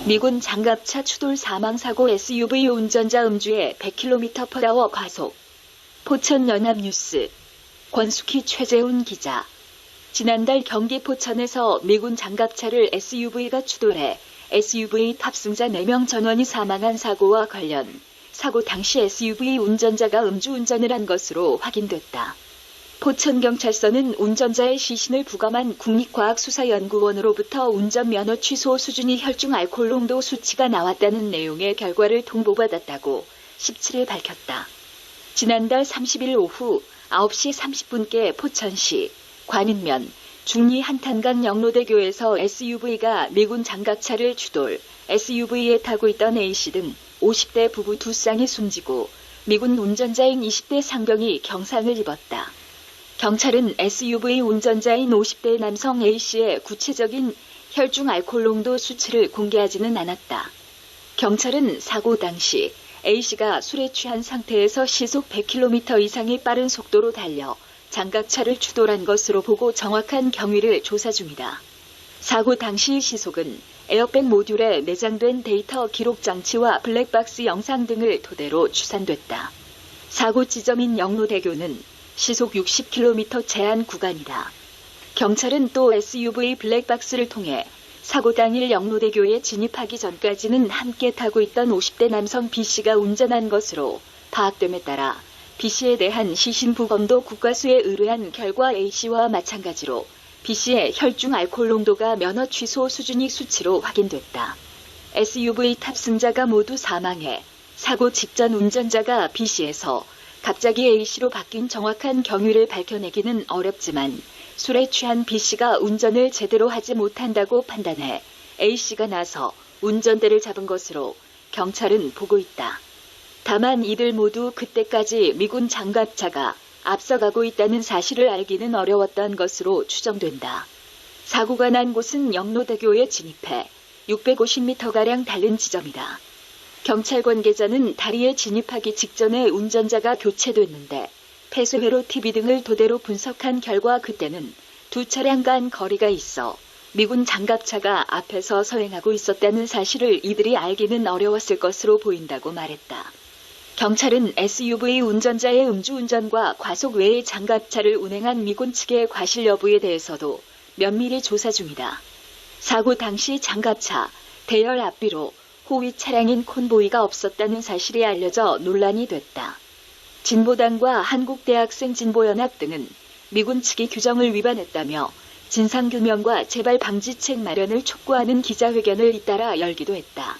미군 장갑차 추돌 사망사고 SUV 운전자 음주에 100km/h 과속. 포천 연합뉴스 권숙희 최재훈 기자. 지난달 경기 포천에서 미군 장갑차를 SUV가 추돌해 SUV 탑승자 4명 전원이 사망한 사고와 관련 사고 당시 SUV 운전자가 음주운전을 한 것으로 확인됐다. 포천경찰서는 운전자의 시신을 부검한 국립과학수사연구원으로부터 운전면허 취소 수준이 혈중 알코올 농도 수치가 나왔다는 내용의 결과를 통보받았다고 17일 밝혔다. 지난달 30일 오후 9시 30분께 포천시 관인면 중리 한탄강 영로대교에서 SUV가 미군 장갑차를 추돌, SUV에 타고 있던 A씨 등 50대 부부 2쌍이 숨지고 미군 운전자인 20대 상병이 경상을 입었다. 경찰은 SUV 운전자인 50대 남성 A씨의 구체적인 혈중 알코올 농도 수치를 공개하지는 않았다. 경찰은 사고 당시 A씨가 술에 취한 상태에서 시속 100km 이상의 빠른 속도로 달려 장갑차를 추돌한 것으로 보고 정확한 경위를 조사 중이다. 사고 당시 시속은 에어백 모듈에 내장된 데이터 기록 장치와 블랙박스 영상 등을 토대로 추산됐다. 사고 지점인 영로대교는 시속 60km 제한 구간이다. 경찰은 또 SUV 블랙박스를 통해 사고 당일 영로대교에 진입하기 전까지는 함께 타고 있던 50대 남성 B씨가 운전한 것으로 파악됨에 따라 B씨에 대한 시신 부검도 국과수에 의뢰한 결과 A씨와 마찬가지로 B씨의 혈중 알코올 농도가 면허 취소 수준이 수치로 확인됐다. SUV 탑승자가 모두 사망해 사고 직전 운전자가 B씨에서 갑자기 A씨로 바뀐 정확한 경위를 밝혀내기는 어렵지만 술에 취한 B씨가 운전을 제대로 하지 못한다고 판단해 A씨가 나서 운전대를 잡은 것으로 경찰은 보고 있다. 다만 이들 모두 그때까지 미군 장갑차가 앞서가고 있다는 사실을 알기는 어려웠던 것으로 추정된다. 사고가 난 곳은 영로대교에 진입해 650m가량 다른 지점이다. 경찰 관계자는 다리에 진입하기 직전에 운전자가 교체됐는데 폐쇄회로 TV 등을 토대로 분석한 결과 그때는 두 차량 간 거리가 있어 미군 장갑차가 앞에서 서행하고 있었다는 사실을 이들이 알기는 어려웠을 것으로 보인다고 말했다. 경찰은 SUV 운전자의 음주운전과 과속 외의 장갑차를 운행한 미군 측의 과실 여부에 대해서도 면밀히 조사 중이다. 사고 당시 장갑차 대열 앞뒤로 호위 차량인 콘보이가 없었다는 사실이 알려져 논란이 됐다. 진보당과 한국대학생 진보연합 등은 미군 측이 규정을 위반했다며 진상규명과 재발 방지책 마련을 촉구하는 기자회견을 잇따라 열기도 했다.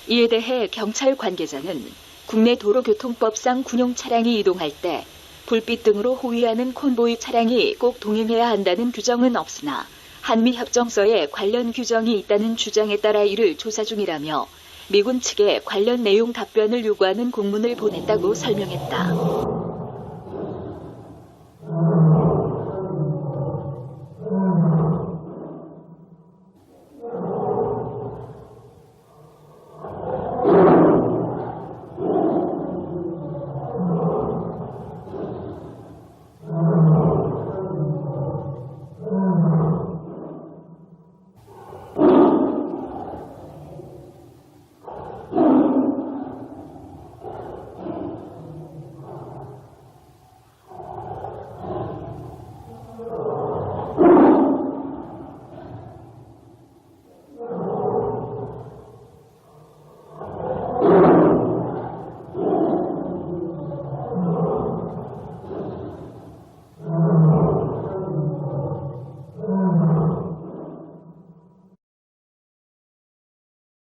이에 대해 경찰 관계자는 국내 도로교통법상 군용 차량이 이동할 때 불빛 등으로 호위하는 콘보이 차량이 꼭 동행해야 한다는 규정은 없으나 한미협정서에 관련 규정이 있다는 주장에 따라 이를 조사 중이라며 미군 측에 관련 내용 답변을 요구하는 공문을 보냈다고 설명했다.